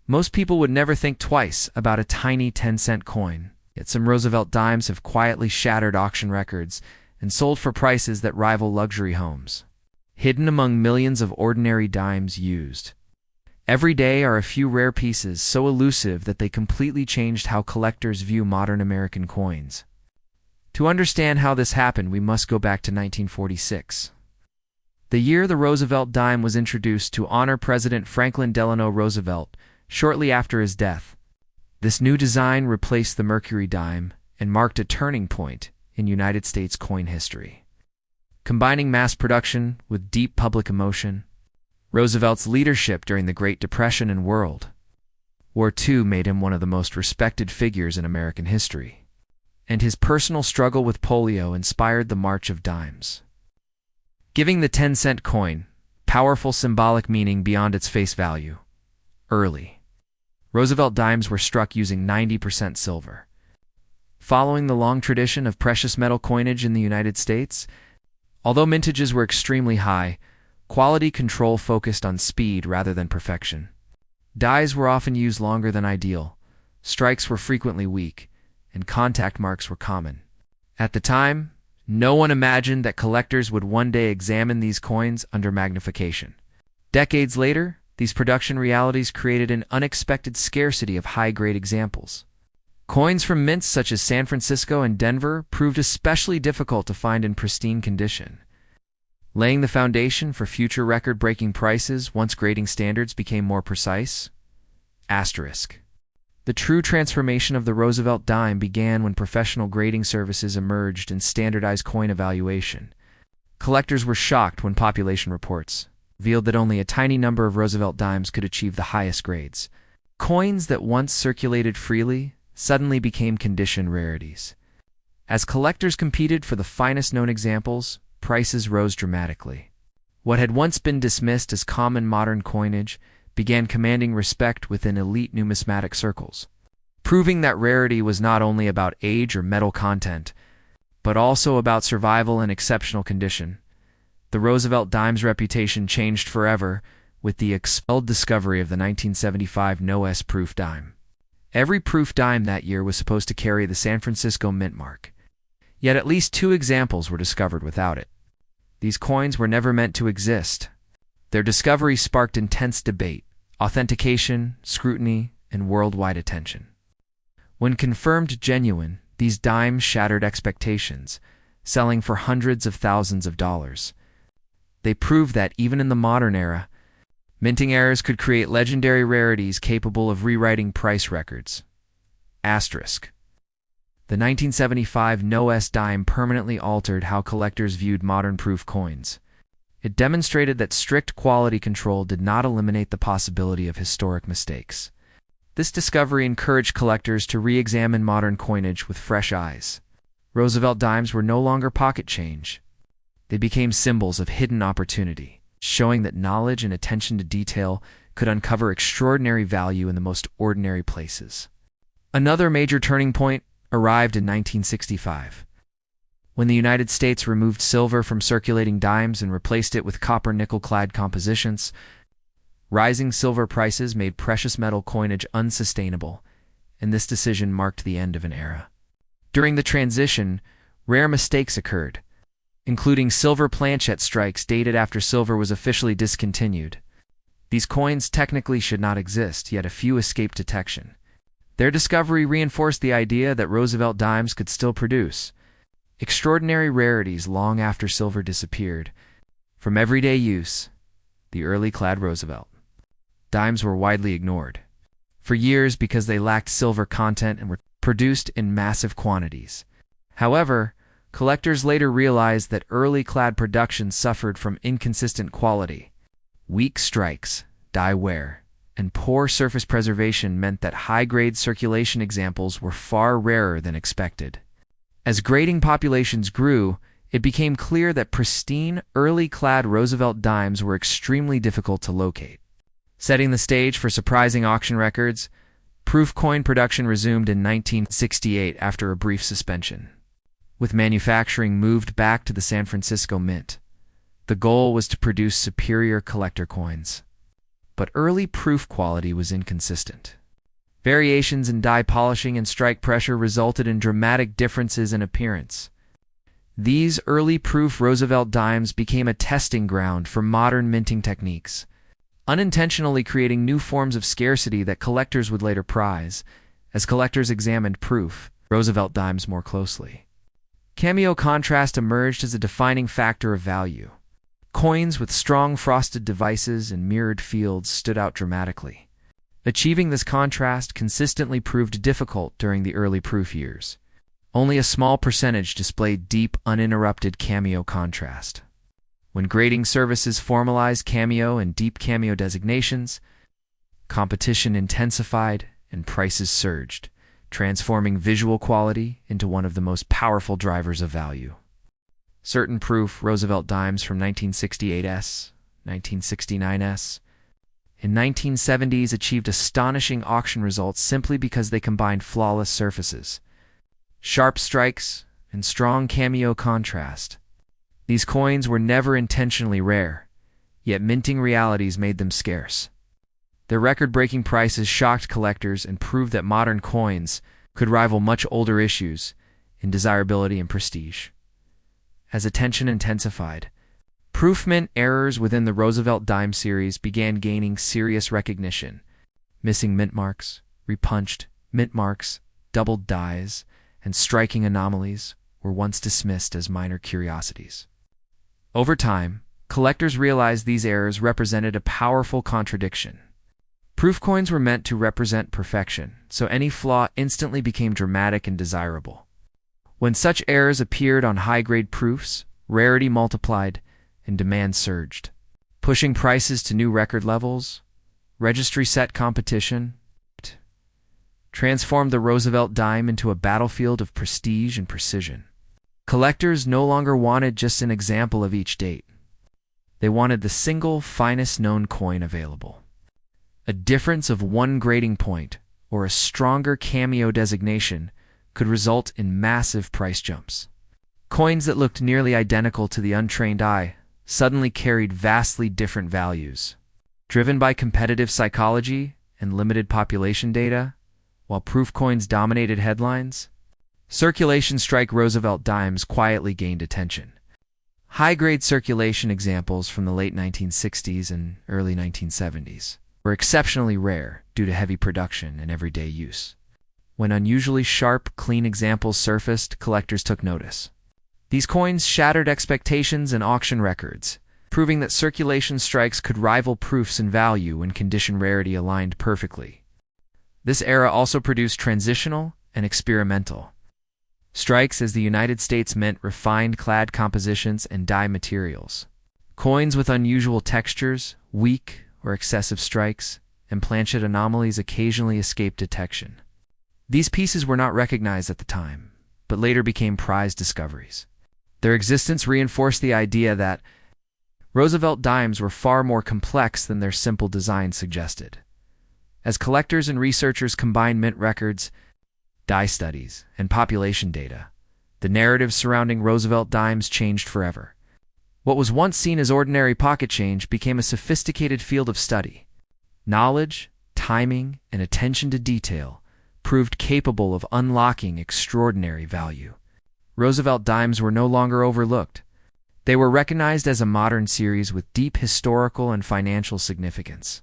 Most people would never think twice about a tiny 10-cent coin, yet some Roosevelt dimes have quietly shattered auction records and sold for prices that rival luxury homes. Hidden among millions of ordinary dimes used every day are a few rare pieces so elusive that they completely changed how collectors view modern American coins. To understand how this happened, we must go back to 1946. The year the Roosevelt dime was introduced to honor President Franklin Delano Roosevelt shortly after his death. This new design replaced the Mercury dime and marked a turning point in United States coin history. Combining mass production with deep public emotion, Roosevelt's leadership during the Great Depression and World War II made him one of the most respected figures in American history, and his personal struggle with polio inspired the March of Dimes, giving the 10-cent coin powerful symbolic meaning beyond its face value. Early Roosevelt dimes were struck using 90% silver. Following the long tradition of precious metal coinage in the United States, although mintages were extremely high, quality control focused on speed rather than perfection. Dies were often used longer than ideal, strikes were frequently weak, and contact marks were common. At the time, no one imagined that collectors would one day examine these coins under magnification. Decades later, these production realities created an unexpected scarcity of high-grade examples. Coins from mints such as San Francisco and Denver proved especially difficult to find in pristine condition, laying the foundation for future record-breaking prices once grading standards became more precise. Asterisk. The true transformation of the Roosevelt dime began when professional grading services emerged and standardized coin evaluation. Collectors were shocked when population reports revealed that only a tiny number of Roosevelt dimes could achieve the highest grades. Coins that once circulated freely suddenly became condition rarities. As collectors competed for the finest known examples, prices rose dramatically. What had once been dismissed as common modern coinage began commanding respect within elite numismatic circles, proving that rarity was not only about age or metal content, but also about survival and exceptional condition. The Roosevelt dime's reputation changed forever with the expelled discovery of the 1975 No-S proof dime. Every proof dime that year was supposed to carry the San Francisco mint mark, yet at least 2 examples were discovered without it. These coins were never meant to exist. Their discovery sparked intense debate, authentication, scrutiny, and worldwide attention. When confirmed genuine, these dimes shattered expectations, selling for hundreds of thousands of dollars. They proved that even in the modern era, minting errors could create legendary rarities capable of rewriting price records. Asterisk. The 1975 No-S dime permanently altered how collectors viewed modern proof coins. It demonstrated that strict quality control did not eliminate the possibility of historic mistakes. This discovery encouraged collectors to re-examine modern coinage with fresh eyes. Roosevelt dimes were no longer pocket change. They became symbols of hidden opportunity, showing that knowledge and attention to detail could uncover extraordinary value in the most ordinary places. Another major turning point arrived in 1965, when the United States removed silver from circulating dimes and replaced it with copper-nickel-clad compositions. Rising silver prices made precious metal coinage unsustainable, and this decision marked the end of an era. During the transition, rare mistakes occurred, including silver planchette strikes dated after silver was officially discontinued. These coins technically should not exist, yet a few escaped detection. Their discovery reinforced the idea that Roosevelt dimes could still produce extraordinary rarities long after silver disappeared. From everyday use, the early clad Roosevelt dimes were widely ignored for years because they lacked silver content and were produced in massive quantities. However, collectors later realized that early clad production suffered from inconsistent quality. Weak strikes, die wear, and poor surface preservation meant that high-grade circulation examples were far rarer than expected. As grading populations grew, it became clear that pristine, early-clad Roosevelt dimes were extremely difficult to locate. Setting the stage for surprising auction records, proof coin production resumed in 1968 after a brief suspension, with manufacturing moved back to the San Francisco Mint. The goal was to produce superior collector coins. but early proof quality was inconsistent. Variations in die polishing and strike pressure resulted in dramatic differences in appearance. These early proof Roosevelt dimes became a testing ground for modern minting techniques, unintentionally creating new forms of scarcity that collectors would later prize, as collectors examined proof Roosevelt dimes more closely. Cameo contrast emerged as a defining factor of value. Coins with strong frosted devices and mirrored fields stood out dramatically. Achieving this contrast consistently proved difficult during the early proof years. Only a small percentage displayed deep, uninterrupted cameo contrast. When grading services formalized cameo and deep cameo designations, competition intensified and prices surged, transforming visual quality into one of the most powerful drivers of value. Certain proof Roosevelt dimes from 1968s, 1969s, and 1970s achieved astonishing auction results simply because they combined flawless surfaces, sharp strikes, and strong cameo contrast. These coins were never intentionally rare, yet minting realities made them scarce. Their record-breaking prices shocked collectors and proved that modern coins could rival much older issues in desirability and prestige. As attention intensified, proof mint errors within the Roosevelt dime series began gaining serious recognition. Missing mint marks, repunched mint marks, doubled dies, and striking anomalies were once dismissed as minor curiosities. Over time, collectors realized these errors represented a powerful contradiction. Proof coins were meant to represent perfection, so any flaw instantly became dramatic and desirable. When such errors appeared on high-grade proofs, rarity multiplied and demand surged, pushing prices to new record levels. Registry-set competition transformed the Roosevelt dime into a battlefield of prestige and precision. Collectors no longer wanted just an example of each date. They wanted the single finest known coin available. A difference of one grading point or a stronger cameo designation could result in massive price jumps. Coins that looked nearly identical to the untrained eye suddenly carried vastly different values. Driven by competitive psychology and limited population data, while proof coins dominated headlines, circulation strike Roosevelt dimes quietly gained attention. High-grade circulation examples from the late 1960s and early 1970s were exceptionally rare due to heavy production and everyday use. When unusually sharp, clean examples surfaced, collectors took notice. These coins shattered expectations and auction records, proving that circulation strikes could rival proofs in value when condition rarity aligned perfectly. This era also produced transitional and experimental strikes as the United States Mint refined clad compositions and die materials. Coins with unusual textures, weak or excessive strikes, and planchet anomalies occasionally escaped detection. These pieces were not recognized at the time, but later became prized discoveries. Their existence reinforced the idea that Roosevelt dimes were far more complex than their simple design suggested. As collectors and researchers combined mint records, die studies, and population data, the narrative surrounding Roosevelt dimes changed forever. What was once seen as ordinary pocket change became a sophisticated field of study. Knowledge, timing, and attention to detail proved capable of unlocking extraordinary value. Roosevelt dimes were no longer overlooked. They were recognized as a modern series with deep historical and financial significance.